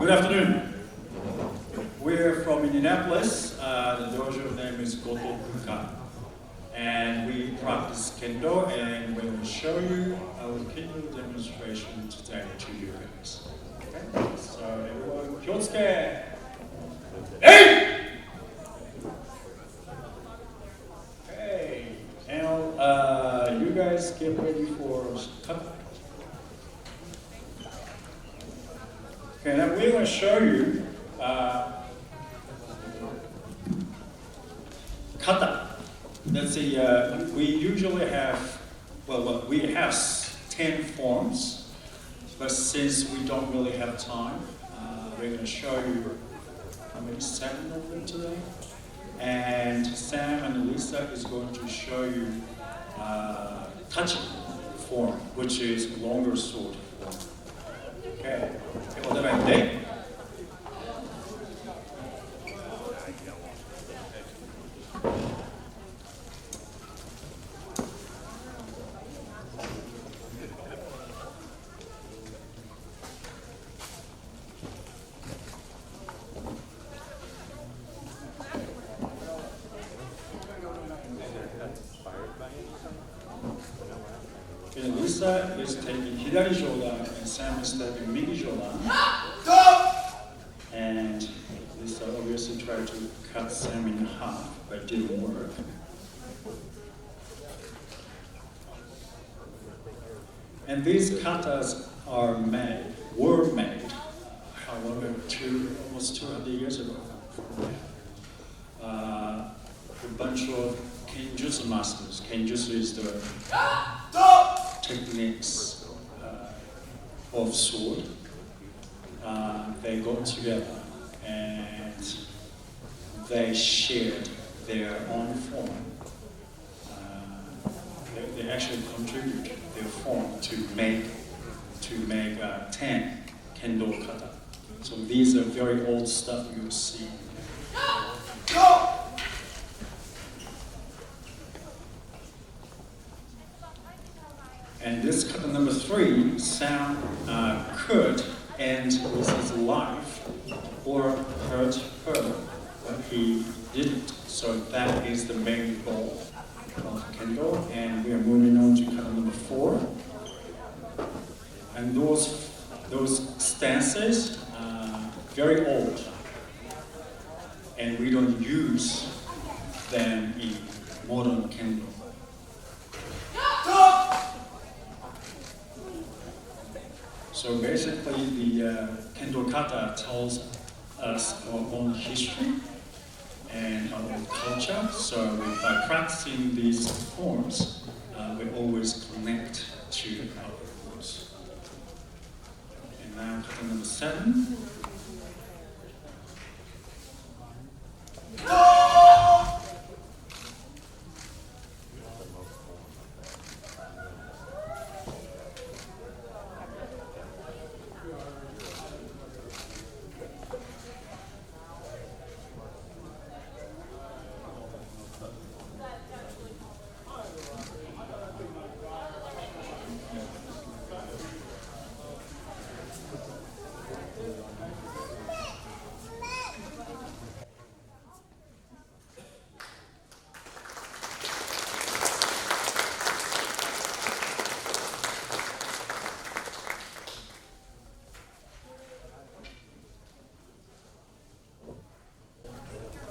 Good afternoon. We're from Indianapolis. The dojo name is Gotokukan. And we practice Kendo, and we will show you our Kendo demonstration today to you guys. Okay? So everyone, kyotsuke! Hey! Okay, now you guys get ready for kata. Okay, now we're going to show you kata. Let's see, we usually have, we have 10 forms, but since we don't really have time, we're going to show you how many, 7 of them today. And Sam and Lisa is going to show you touching form, which is longer sword form. Okay, what did I say? Lisa is taking hidari shodan and Sam is taking migi shodan. And Lisa obviously tried to cut Sam in half, but it didn't work. And these katas were made, however, almost 200 years ago. A bunch of Kenjutsu masters. Kenjutsu is the techniques of sword. They got together and they shared their own form. They actually contribute their form to make 10 kendo kata. So these are very old stuff you'll see. And this kata number 3, Sam could end Lisa's life or hurt her, but he didn't. So that is the main goal of Kendo. And we are moving on to kata number 4. And those stances are very old, and we don't use them in modern Kendo. So basically, the Kendo kata tells us our own history and our own culture. So by practicing these forms, we always connect to our roots. And now kata number 7.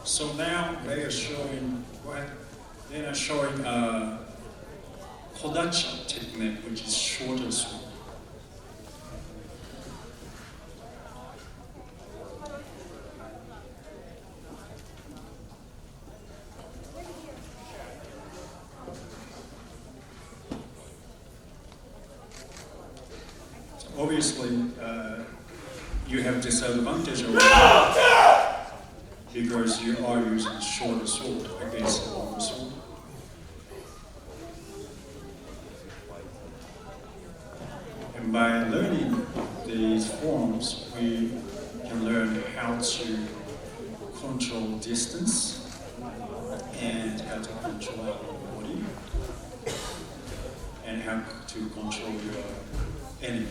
So now they are showing kodachi technique, which is shorter sword. So obviously, you have disadvantage over because you are using shorter sword against a longer sword. And by learning these forms, we can learn how to control distance and how to control our body and how to control your enemy.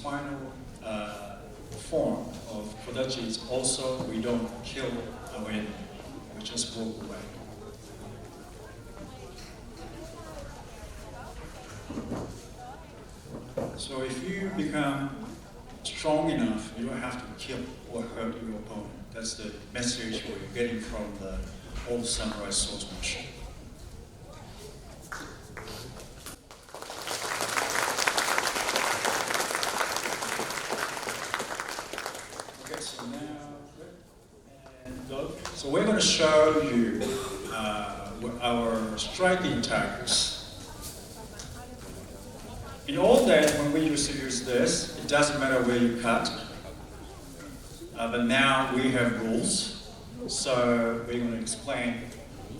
final form of kodachi is also we don't kill our enemy, we just walk away. So if you become strong enough, you don't have to kill or hurt your opponent. That's the message we're getting from the old samurai swordsmanship. Okay, so now, and go. So we're going to show you our striking tactics. In old days, when we used to use this, it doesn't matter where you cut. But now we have rules, so we're going to explain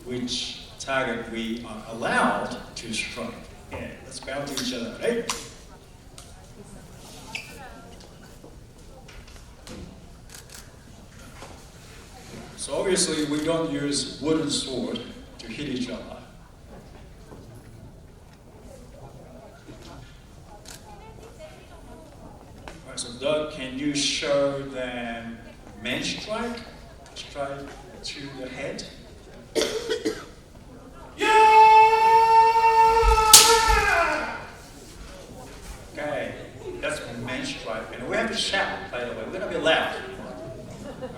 which target we are allowed to strike. Yeah, let's bow to each other. Hey. So obviously we don't use wooden sword to hit each other. So Doug, can you show them main strike? Strike to the head. Yeah! Okay, that's main strike. And we have to shout, by the way. We're going to be loud.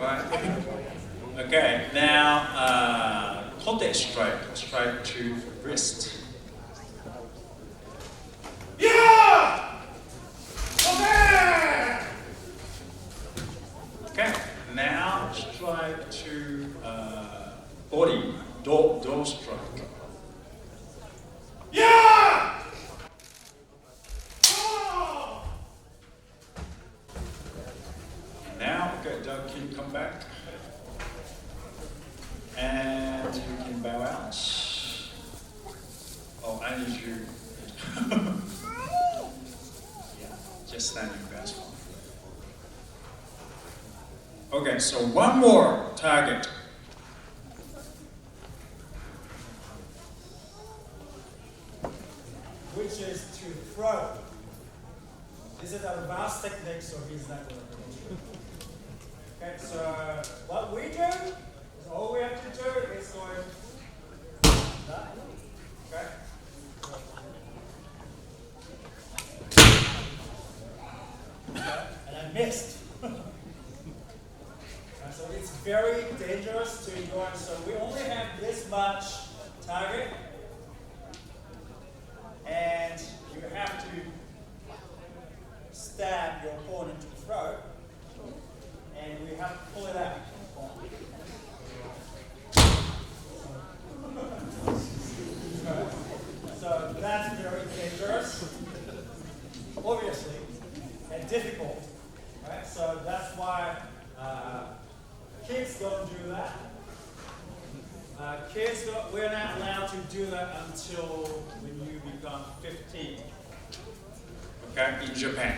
Alright? Okay, now, kote strike. Strike to wrist. Yeah! Okay, now strike to body, door strike. Yeah! Oh! Now, okay, Doug, can you come back? And you can bow out. Oh, I need you. Yeah, just standing fast. Okay, so one more target. Which is to throw. This is an advanced technique, so he's not going to do it. Okay, so what we do is all we have to do is going that. Okay. And I missed. So it's very dangerous to ignore. So we only have this much target, and you have to stab your opponent to the throat, and we have to pull it out. So that's very dangerous, obviously, and difficult. Right? So that's why kids don't do that. We're not allowed to do that until when you become 15. Okay, in Japan.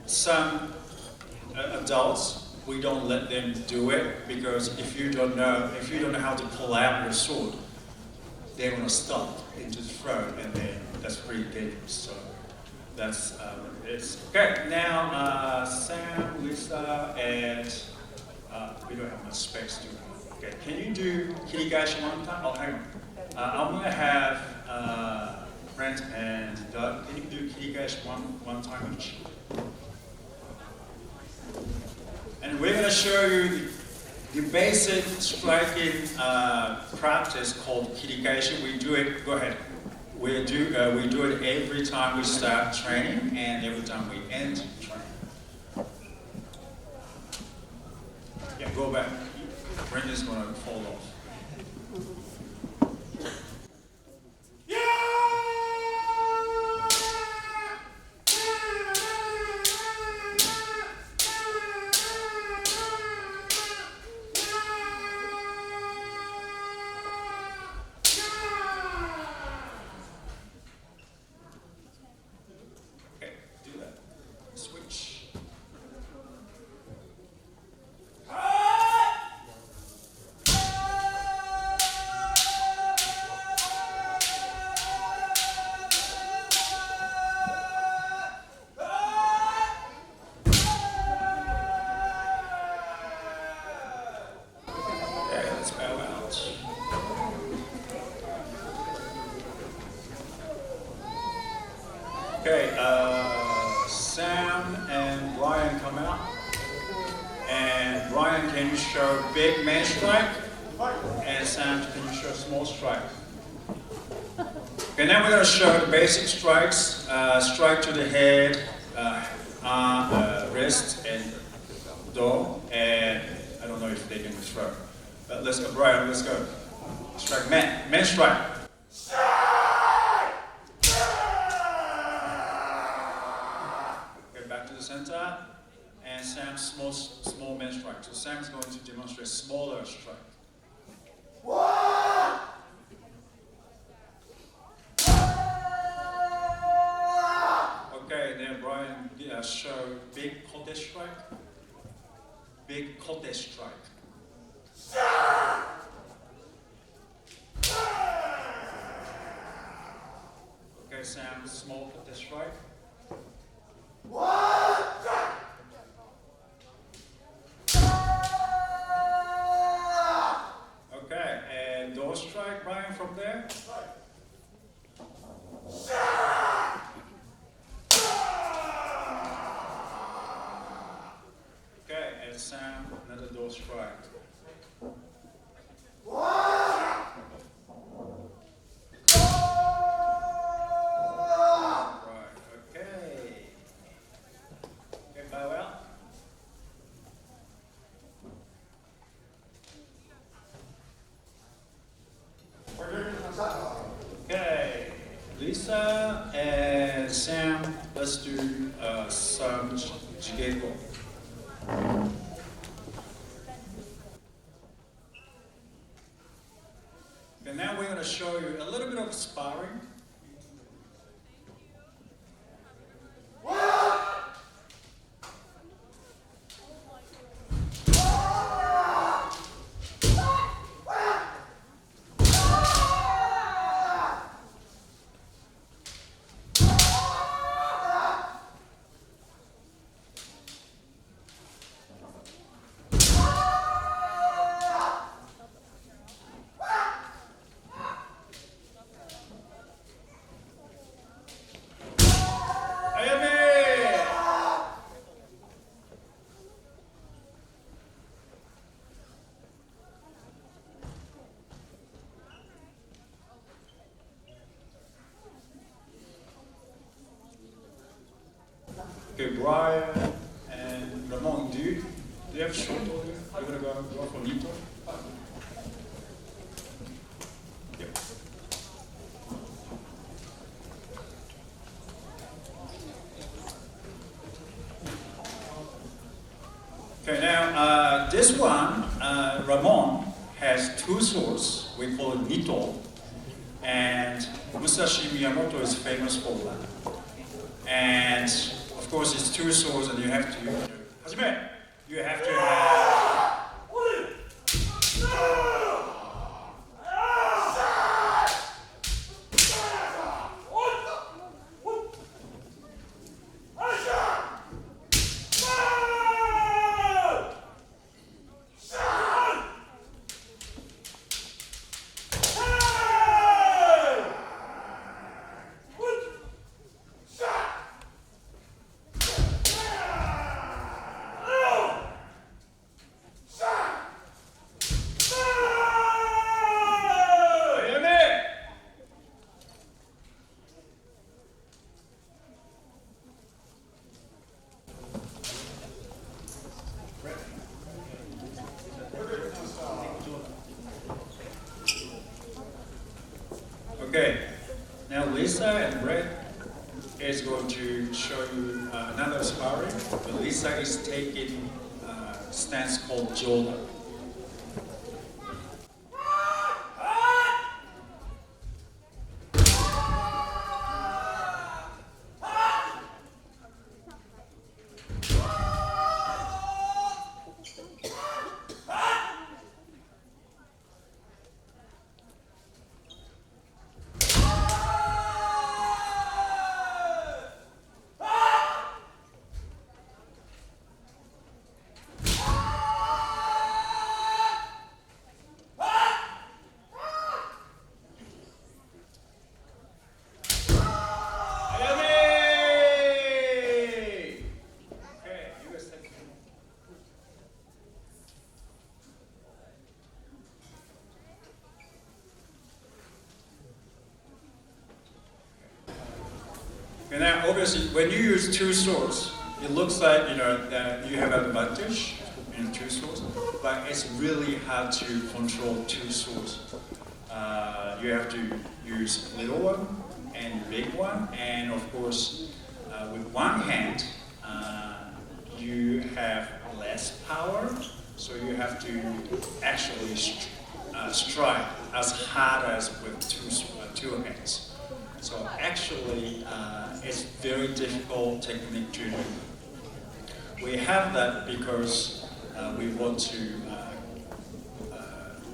Some adults, we don't let them do it because if you don't know how to pull out your sword, they're going to stop into the throat, and then that's pretty dangerous. So that's it's okay. Now, Sam, Lisa, and we don't have much space to. Okay, can you do kirigashi one time? Oh, hang on. I'm going to have Brent and Doug. Can you do kirigashi one time each? And we're going to show you the basic striking practice called kirigashi. We do it. Go ahead. We do it every time we start training and every time we end training. Yeah, go back. Brendan's going to fall off. can you show big man strike? And Sam, can you show small strike? Okay, now we're going to show the basic strikes. Strike to the head, arm, wrist, and door. And I don't know if they can throw. But let's go, Brian, let's go. Strike man. Man strike. Okay, back to the center. And Sam, small man strike. So Sam's going to demonstrate smaller strike. Okay, then Brian show big kote strike. Big kote strike. Okay, Sam, small kote strike. Okay, and door strike, Brian, from there. Okay, and Sam, another door strike. Okay, Lisa and Sam, let's do some jigeko. And now we're going to show you a little bit of sparring. Okay, Brian and Ramon, do you have short order? You're gonna go for Nito? Yep. Okay, now this one, Ramon has two swords. We call it Nito, and Musashi Miyamoto is famous for that. And of course, it's two swords, and you have to. Hajime, you have to have. Okay, now Lisa and Brett is going to show you another sparring, but Lisa is taking a stance called Joda. And then obviously, when you use two swords, it looks like that you have an advantage in two swords, but it's really hard to control two swords. You have to use little one and big one, and of course, with one hand, you have less power, so you have to actually strike as hard as with two hands. So actually, it's very difficult technique to do. We have that because we want to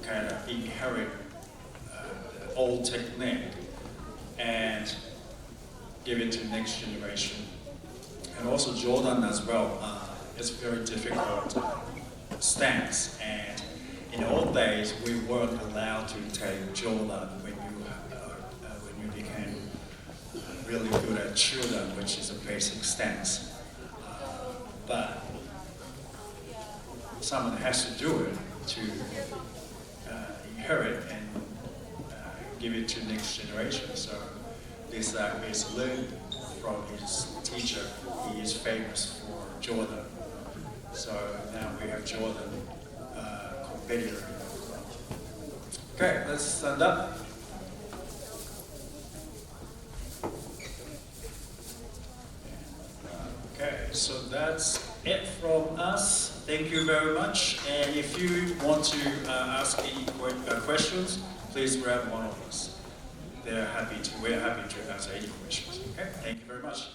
kind of inherit the old technique and give it to next generation. And also Jordan as well. It's very difficult stance, and in old days we weren't allowed to take Jordan when you became really good at Chudan, which is a basic stance. But someone has to do it to inherit and give it to next generation. So this is learned from his teacher. He is famous for Jordan. So now we have Jordan competitor. Okay, let's stand up. Okay, so that's it from us. Thank you very much. And if you want to ask any questions, please grab one of us. We're happy to answer any questions. Okay, thank you very much.